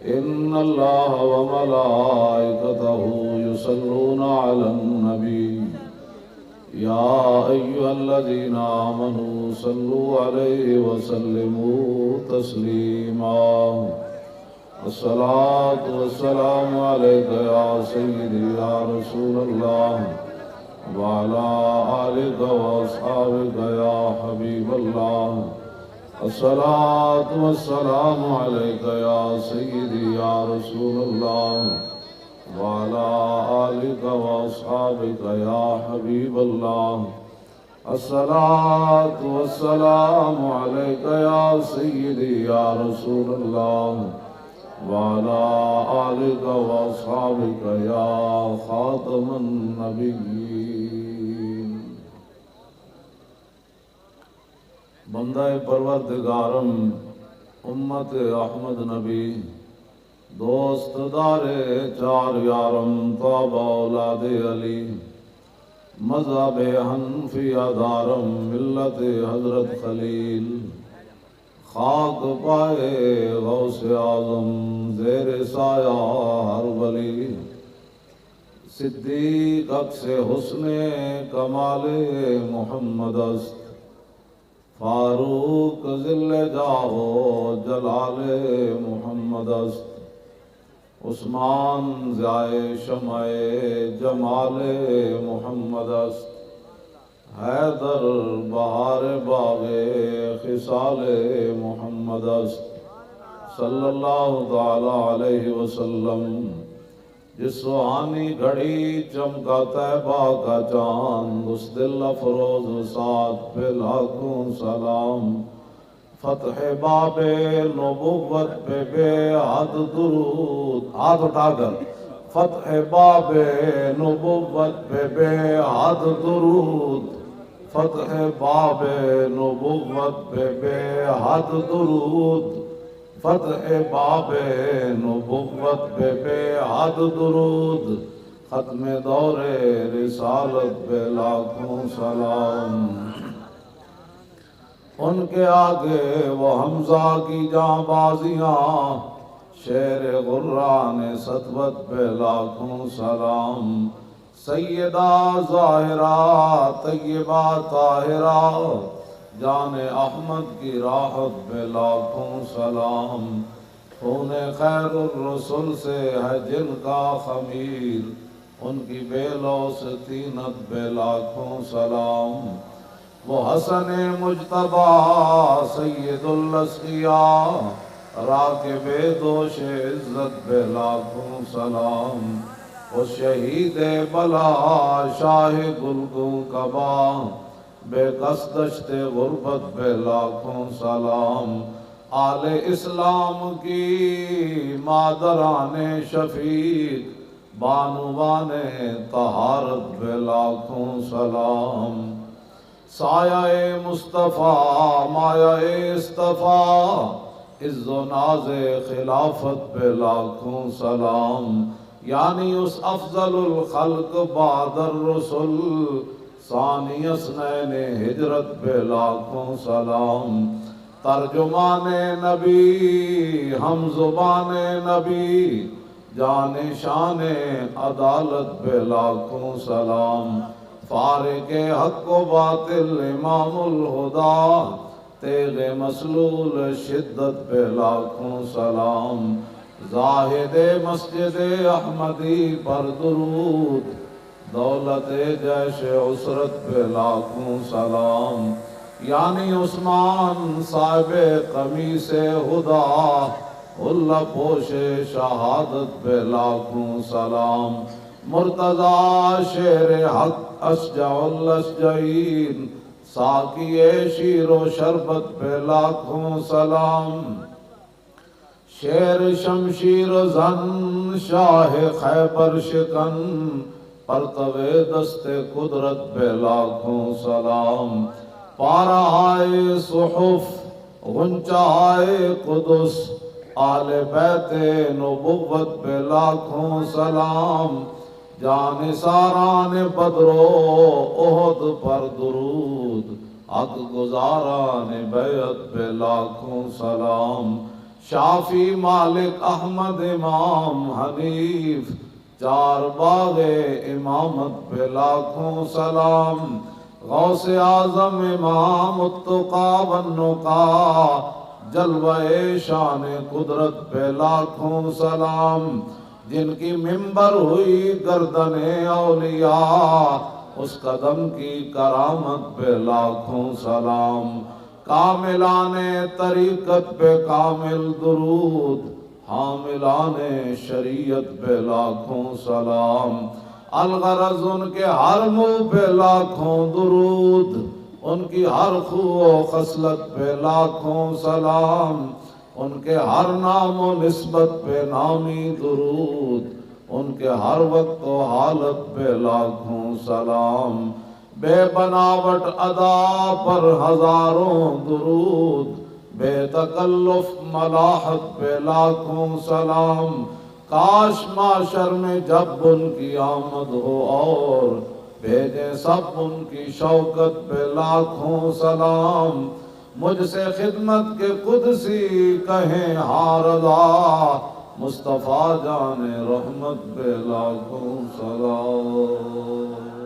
إن الله وملائكته يصلون على النبي يا أيها الذين آمنوا صلوا عليه وسلموا تسليما الصلاة والسلام عليك يا سيدي يا رسول الله وعلى آلك وأصحابك يا حبيب الله الصلاة والسلام عليك يا سيدي يا رسول الله وعلى آلك وأصحابك يا حبيب الله الصلاة والسلام عليك يا سيدي يا رسول الله وعلى آلك وأصحابك يا خاتم النبيين بندہ پروردگارم امت احمد نبی دوست دار چار یارم طاب اولاد علی مذہب حنفیہ دارم ملت حضرت خلیل خاک پائے غوث اعظم زیر سایہ ہر ولی صدیق عکس حسن کمال محمد است فاروق ذل جاہو جلال محمد است عثمان ضیائے شمع جمال محمد است حیدر بہار باغ خصال محمد است صلی اللہ تعالی علیہ وسلم جس سہانی گھڑی چمکا طیبہ کا چاند اس دل افروز ساتھ پہ لاکھوں سلام فتح باب نبوت پہ بے حد درود ہاتھ اٹھا کر فتح باب نبوت پہ بے حد درود فتح باب نبوت پہ بے حد درود فتح باب نبوت پہ بے حد درود ختم دور رسالت پہ لاکھوں سلام ان کے آگے وہ حمزہ کی جاں بازیاں شیر غران سطوت پہ لاکھوں سلام سیدہ ظاہرہ طیبہ طاہرہ جان احمد کی راحت پہ لاکھوں سلام خون خیر الرسل سے ہے جن کا خمیر ان کی بے لوث طینت پہ لاکھوں سلام وہ حسن مجتبی سید الاسقیاء راکب دوش عزت پہ لاکھوں سلام وہ شہید بلا شاہ گلگوں کبا بے قصدشت غربت پہ لاکھوں سلام آل اسلام کی مادران شفیق بانوان طہارت پہ لاکھوں سلام سایہ مصطفیٰ مایہ اصطفیٰ عز و ناز خلافت پہ لاکھوں سلام یعنی اس افضل الخلق بعد الرسل ثانی اثنین ہجرت پہ لاکھوں سلام ترجمان نبی ہم زبان نبی جان شان عدالت پہ لاکھوں سلام فارق حق و باطل امام الہدا تیغ مسلول شدت پہ لاکھوں سلام زاہد مسجد احمدی پر درود دولت جیش عسرت پہ لاکھوں سلام یعنی عثمان صاحب قمیص ہدا اللہ پوش شہادت پہ لاکھوں سلام مرتضی شیر حق اشجع الاشجعین ساقی شیر و شربت پہ لاکھوں سلام شیر شمشیر زن شاہ خیبر شکن پرتو دست قدرت پہ لاکھوں سلام پارہائے صحف غنچہائے قدس آل بیت نبوت پہ لاکھوں سلام جان ساران بدر و احد پر درود حق گزاران بیعت پہ لاکھوں سلام شافی مالک احمد امام حنیف، چار باغ امامت پہ لاکھوں سلام۔ غوث اعظم امام التقا والنقا، جلوہ شان قدرت پہ لاکھوں سلام۔ جن کی منبر ہوئی گردن اولیاء، اس قدم کی کرامت پہ لاکھوں سلام۔ کاملان طریقت پہ کامل درود، حاملان شریعت پہ لاکھوں سلام۔ الغرض ان کے ہر منہ پہ لاکھوں درود، ان کی ہر خو و خصلت پہ لاکھوں سلام۔ ان کے ہر نام و نسبت پہ نامی درود، ان کے ہر وقت و حالت پہ لاکھوں سلام۔ بے بناوٹ ادا پر ہزاروں درود، بے تکلف ملاحت پہ لاکھوں سلام۔ کاش معاشر میں جب ان کی آمد ہو اور بھیجیں سب ان کی شوکت پہ لاکھوں سلام۔ مجھ سے خدمت کے قدسی کہیں ہاں رضا، مصطفیٰ جان رحمت پہ لاکھوں سلام۔